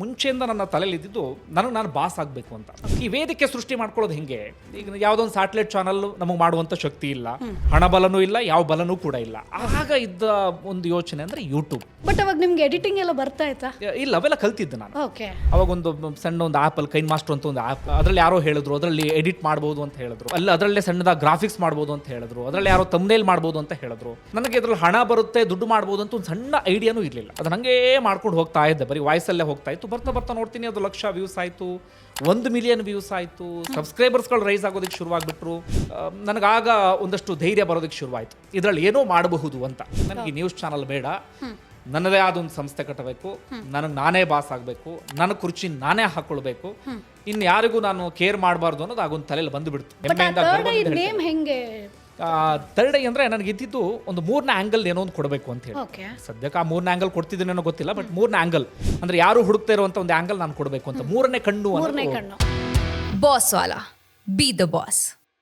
ಮುಂಚೆಯಿಂದ ನನ್ನ ತಲೆಯಲ್ಲಿ ಇದ್ದಿದ್ದು ನಾನು ಬಾಸ್ ಆಗಬೇಕು ಅಂತ. ಈ ವೇದಿಕೆ ಸೃಷ್ಟಿ ಮಾಡ್ಕೊಳ್ಳೋದು ಹೆಂಗೆ, ಈಗ ಯಾವುದೊಂದು ಸ್ಯಾಟಲೈಟ್ ಚಾನಲ್ ನಮಗೆ ಮಾಡುವಂಥ ಶಕ್ತಿ ಇಲ್ಲ, ಹಣ ಬಲನೂ ಇಲ್ಲ, ಯಾವ ಬಲನೂ ಕೂಡ ಇಲ್ಲ. ಆಗ ಇದ್ದ ಒಂದು ಯೋಚನೆ ಅಂದರೆ ಯೂಟ್ಯೂಬ್. ಬಟ್ ಅವಾಗ ನಿಮ್ಗೆ ಎಡಿಟಿಂಗ್ ಎಲ್ಲ ಬರ್ತಾ ಇತ್ತಾ? ಇಲ್ಲ, ಅವೆಲ್ಲ ಕಲ್ತಿದ್ದೆ ನಾನು. ಓಕೆ. ಅವಾಗ ಒಂದು ಸಣ್ಣ ಒಂದು ಆ್ಯಪಲ್ಲಿ ಕೈನ್ ಮಾಸ್ಟರ್ ಅಂತ ಒಂದು ಆ್ಯಪ್, ಅದರಲ್ಲಿ ಯಾರೋ ಹೇಳಿದ್ರು ಅದರಲ್ಲಿ ಎಡಿಟ್ ಮಾಡ್ಬೋದು ಅಂತ ಹೇಳಿದ್ರು, ಅದರಲ್ಲೇ ಸಣ್ಣದಾಗಿ ಗ್ರಾಫಿಕ್ಸ್ ಮಾಡ್ಬೋದು ಅಂತ ಹೇಳಿದ್ರು, ಅದರಲ್ಲಿ ಯಾರೋ ತಮ್ನೇಲ್ ಮಾಡ್ಬೋದು ಅಂತ ಹೇಳಿದ್ರು. ನನಗೆ ಅದ್ರಲ್ಲಿ ಹಣ ಬರುತ್ತೆ, ದುಡ್ಡು ಮಾಡ್ಬೋದು ಅಂತ ಒಂದು ಸಣ್ಣ ಐಡಿಯಾನೂ ಇರಲಿಲ್ಲ. ಅದು ಹಂಗೆ ಮಾಡ್ಕೊಂಡು ಹೋಗ್ತಾ ಇದ್ದೆ, ಬರೀ ವಾಯ್ಸಲ್ಲೇ ಹೋಗ್ತಾ ಇತ್ತು. ಬರ್ತಾ ನೋಡ್ತೀನಿ ಅದು 1,00,000 ವ್ಯೂಸ್ ಆಯಿತು, 1 ಮಿಲಿಯನ್ ವ್ಯೂಸ್ ಆಯಿತು, ಸಬ್ಸ್ಕ್ರೈಬರ್ಸ್ಗಳು ರೈಸ್ ಆಗೋದಕ್ಕೆ ಶುರುವಾಗ್ಬಿಟ್ರು. ನನಗಾಗ ಒಂದಷ್ಟು ಧೈರ್ಯ ಬರೋದಕ್ಕೆ ಶುರುವಾಯಿತು, ಇದರಲ್ಲಿ ಏನೋ ಮಾಡಬಹುದು ಅಂತ. ನನಗೆ ನ್ಯೂಸ್ ಚಾನಲ್ ಬೇಡ, ನನ್ನದೇ ಆದ ಒಂದು ಸಂಸ್ಥೆ ಕಟ್ಟಬೇಕು, ನನಗೆ ನಾನೇ ಬಾಸ್ ಆಗಬೇಕು, ನನ್ನ ಕುರ್ಚಿ ನಾನೇ ಹಾಕೊಳ್ಬೇಕು, ಇನ್ನು ಯಾರಿಗೂ ನಾನು ಕೇರ್ ಮಾಡಬಾರ್ದು ಅನ್ನೋದು ಆಗೊಂದು ತಲೆಯಲ್ಲಿ ಬಂದುಬಿಡ್ತು. ನೇಮ್ ಹೆಂಗೆ? ಥರ್ಡ್ ಅಂದರೆ ನನಗೆ ಇದ್ದಿದ್ದು ಒಂದು 3ನೇ ಆ್ಯಂಗಲ್ ಏನೋ ಒಂದು ಕೊಡಬೇಕು ಅಂತ ಹೇಳಿ. ಸದ್ಯಕ್ಕೆ ಆ 3ನೇ ಆ್ಯಂಗಲ್ ಕೊಡ್ತಿದ್ದೇನೋ ಗೊತ್ತಿಲ್ಲ, ಬಟ್ 3ನೇ ಆ್ಯಂಗಲ್ ಅಂದರೆ ಯಾರು ಹುಡುಕ್ತಾ ಇರುವಂಥ ಒಂದು ಆ್ಯಂಗಲ್ ನಾನು ಕೊಡಬೇಕು ಅಂತ. 3ನೇ ಕಣ್ಣು. Boss Vala, B the boss.